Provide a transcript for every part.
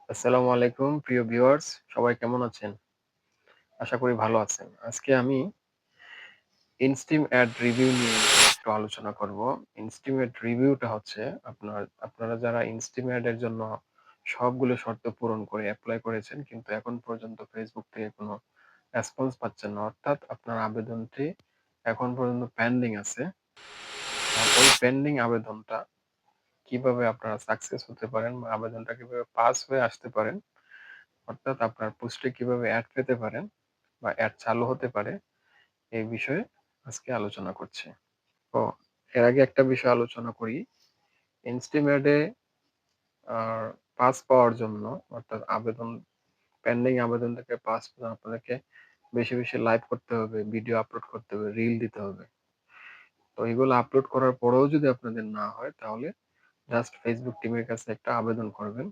আসসালামু আলাইকুম প্রিয় ভিউয়ার্স, সবাই কেমন আছেন? আশা করি ভালো আছেন। আজকে আমি ইনস্টিম অ্যাড রিভিউ নিয়ে একটু আলোচনা করব। ইনস্টিম অ্যাড রিভিউটা হচ্ছে আপনারা যারা ইনস্টিম অ্যাড এর জন্য সবগুলো শর্ত পূরণ করে এপ্লাই করেছেন কিন্তু এখন পর্যন্ত Facebook থেকে কোনো রেসপন্স পাচ্ছেন না। অর্থাৎ আপনার আবেদনটি এখন পর্যন্ত পেন্ডিং আছে। ওই পেন্ডিং আবেদনটা কিভাবে আপনারা সাকসেস হতে পারেন বা আবেদনটা কিভাবে পাস হয়ে আসতে পারেন, অর্থাৎ আপনার পোস্টে কিভাবে অ্যাড পেতে পারেন বা অ্যাড চালু হতে পারে, এই বিষয়ে আজকে আলোচনা করছি। তো এর আগে একটা বিষয় আলোচনা করি। ইনস্টিমেটে পাস পাওয়ার জন্য, অর্থাৎ পেন্ডিং আবেদন থেকে পাস আপনাদেরকে বেশি, বেশি লাইভ করতে হবে, ভিডিও আপলোড করতে হবে, রিল দিতে হবে। তো এগুলো আপলোড করার পরেও যদি আপনাদের না হয় তাহলে জাস্ট Facebook টিমের কাছে একটা আবেদন করবেন।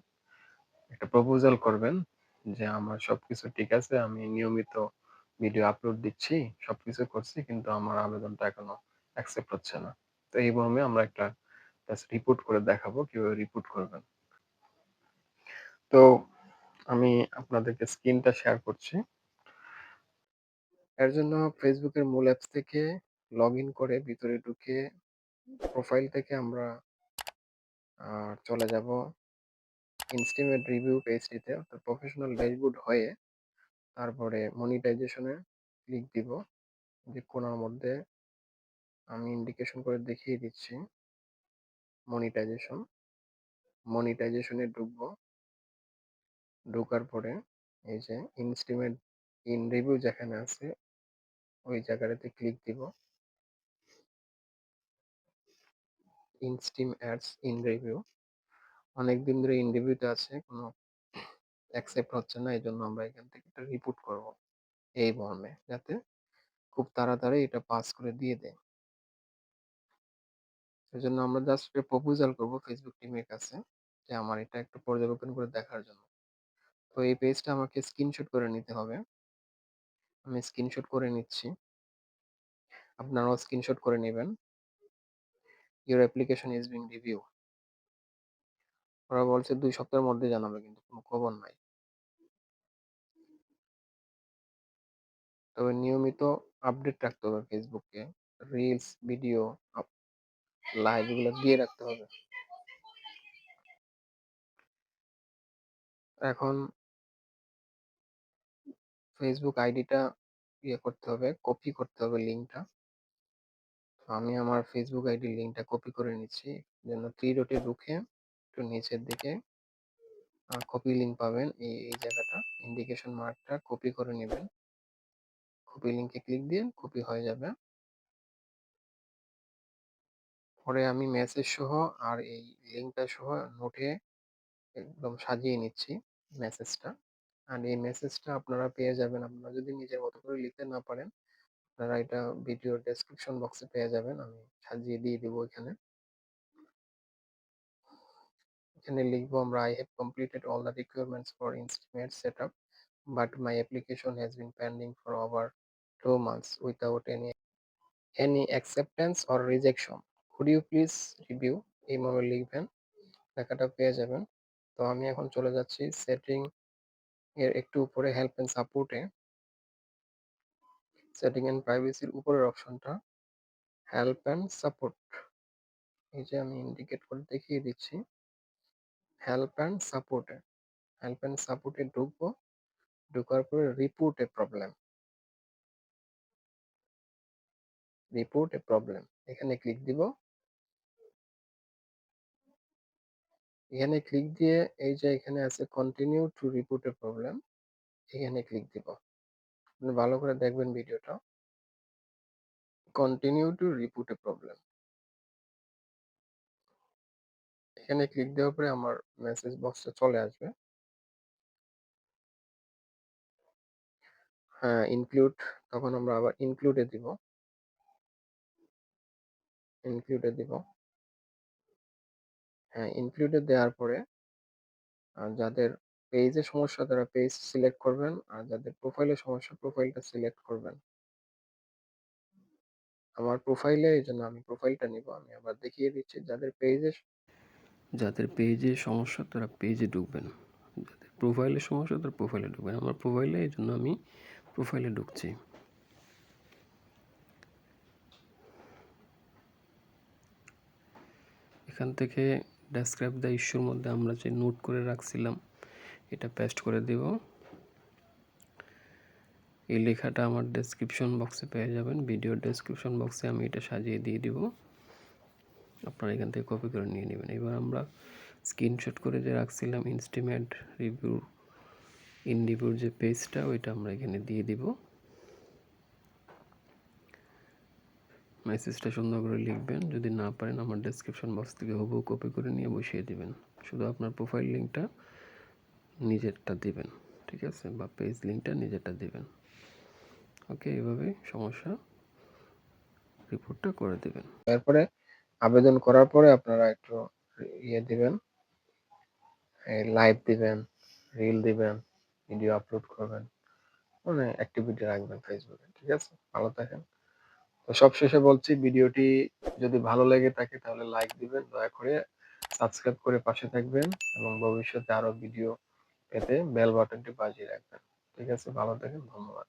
একটা প্রপোজাল করবেন যে আমার সবকিছু ঠিক আছে, আমি নিয়মিত ভিডিও আপলোড দিচ্ছি, সবকিছু করছি কিন্তু আমার আবেদনটা এখনো অ্যাকসেপ্ট হচ্ছে না। তো এই মর্মে আমরা একটা জাস্ট রিপোর্ট করে দেখাবো কিভাবে রিপোর্ট করবেন। তো আমি আপনাদেরকে স্ক্রিনটা শেয়ার করছি। এর জন্য ফেসবুকের মূল অ্যাপস থেকে লগইন করে ভিতরে ঢুকে প্রোফাইল থেকে আমরা চলে যাব ইনস্টিমেট রিভিউ পেজটিতে, অর্থাৎ প্রফেশনাল ড্যাশবোর্ড হয়ে তারপরে মনিটাইজেশনে ক্লিক দিব। যে কোণার মধ্যে আমি ইন্ডিকেশন করে দেখিয়ে দিচ্ছি মনিটাইজেশন। মনিটাইজেশনে ঢুকবো। ঢোকার পরে এই যে ইনস্টিমেট ইন রিভিউ যেখানে আছে ওই জায়গাটাতে ক্লিক দিব। ইনস্টিম অ্যাডস ইন রিভিউ অনেকদিন ধরে ইন রিভিউতে আছে, কোনো অ্যাকসেপ্ট হচ্ছে না, এই জন্য আমরা এখান থেকে একটা রিপোর্ট করব এই মর্মে, যাতে খুব তাড়াতাড়ি এটা পাস করে দিয়ে দেয়। সেজন্য আমরা জাস্ট প্রপোজাল করব ফেসবুক টিমের কাছে যে আমার এটা একটু পর্যবেক্ষণ করে দেখার জন্য। তো এই পেজটা আমাকে স্ক্রিনশট করে নিতে হবে। আমি স্ক্রিনশট করে নিচ্ছি। আপনারাও স্ক্রিনশট করে নেবেন। Your application is being review. ওরা বলছে 2 সপ্তাহের মধ্যে জানাবে, কিন্তু কোনো খবর নাই। তবে নিয়মিত আপডেট রাখতে হবে ফেসবুককে। রিলস, ভিডিও, লাইভ এগুলো দিয়ে রাখতে হবে। এখন ফেসবুক আইডিটা করতে হবে, কপি করতে হবে লিঙ্কটা। আমি আমার ফেসবুক আইডির লিঙ্কটা কপি করে নিচ্ছি। জন্য 3 ডটে ঢুকে একটু নিচের দিকে কপি লিঙ্ক পাবেন। এই জায়গাটা ইন্ডিকেশন মার্কটা কপি করে নেবেন। কপি লিঙ্কে ক্লিক দিয়ে কপি হয়ে যাবে। পরে আমি মেসেজ সহ আর এই লিঙ্কটা সহ নোটে একদম সাজিয়ে নিচ্ছি মেসেজটা। আর এই মেসেজটা আপনারা পেয়ে যাবেন, আপনারা যদি নিজের মতো করে লিখতে না পারেন আপনারা এটা ভিডিওর ডেসক্রিপশন বক্সে পেয়ে যাবেন, আমি সাজিয়ে দিয়ে দিব এখানে। এখানে লিখবো আমরা, I have completed all the requirements for estimate setup but my application has been pending for over 2 months without any acceptance or rejection. Could you please review? এই মর্মে লিখবেন, লেখাটা পেয়ে যাবেন। তো আমি এখন চলে যাচ্ছি সেটিং এর একটু উপরে হেল্প এন্ড সাপোর্টে। সেটিং এন্ড প্রাইভেসির উপরের অপশনটা হেল্প এন্ড সাপোর্ট, এই যে আমি ইন্ডিকেট করে দেখিয়ে দিচ্ছি। হেল্প এন্ড সাপোর্টে ঢুকবো। ঢোকার পরে রিপোর্ট এ প্রবলেম এখানে ক্লিক দিব। এখানে ক্লিক দিয়ে এই যে এখানে আছে continue to report A problem, এখানে ক্লিক দিব। আপনি ভালো করে দেখবেন ভিডিওটা। Continue to report A problem, এখানে ক্লিক দেওয়ার পরে আমার মেসেজ বক্সে চলে আসবে। হ্যাঁ, ইনক্লুড, তখন আমরা আবার ইনক্লুডে দিব। হ্যাঁ, ইনক্লুডে দেওয়ার পরে যাদের পেজে সমস্যা তারা পেজ সিলেক্ট করবেন, আর যাদের প্রোফাইলে সমস্যা প্রোফাইলটা সিলেক্ট করবেন। আমার প্রোফাইলে, এই জন্য আমি প্রোফাইলটা নিব। আমি আবার দেখিয়ে দিচ্ছি, যাদের পেজে সমস্যা তারা পেজে ঢুকবেন, যাদের প্রোফাইলে সমস্যা, তার প্রোফাইলে ঢুকবেন। আমার প্রোফাইলে, এই জন্য আমি প্রোফাইলে ঢুকছি। এখান থেকে ডেসক্রাইব দ্য ইস্যুর মধ্যে আমরা যে নোট করে রাখছিলাম এটা পেস্ট করে দেব। এই লেখাটা আমার ডেসক্রিপশন বক্সে পেয়ে যাবেন। ভিডিও ডেসক্রিপশন বক্সে আমি এটা সাজিয়ে দিয়ে দিব, আপনারা এখান থেকে কপি করে নিয়ে নেবেন। এবার আমরা স্ক্রিনশট করে যে রাখছিলাম ইনস্টিমেট রিভিউ ইন রিভিউর যে পেজটা, ওইটা আমরা এখানে দিয়ে দিব। মেসেজটা সুন্দর করে লিখবেন, যদি না পারেন আমার ডেসক্রিপশন বক্স থেকে হুবহু কপি করে নিয়ে বসিয়ে দিবেন। শুধু আপনার প্রোফাইল লিঙ্কটা নিজেরটা দিবেন, ঠিক আছে, বা পেজ লিঙ্কটা নিজেরটা দিবেন। ওকে, এইভাবে সমস্যা রিপোর্টটা করে দিবেন। এরপরে আবেদন করার পরে আপনারা একটু দিবেন, লাইভ দিবেন, রিল দিবেন, ভিডিও আপলোড করবেন, মানে অ্যাক্টিভিটি রাখবেন ফেসবুকে, ঠিক আছে। ভালো থাকেন। তো সবশেষে বলছি, ভিডিওটি যদি ভালো লেগে থাকে তাহলে লাইক দিবেন, দয়া করে সাবস্ক্রাইব করে পাশে থাকবেন এবং ভবিষ্যতে আরো ভিডিও পেতে বেল বাটনটি বাজিয়ে রাখবেন। ঠিক আছে, ভালো থাকেন, ধন্যবাদ।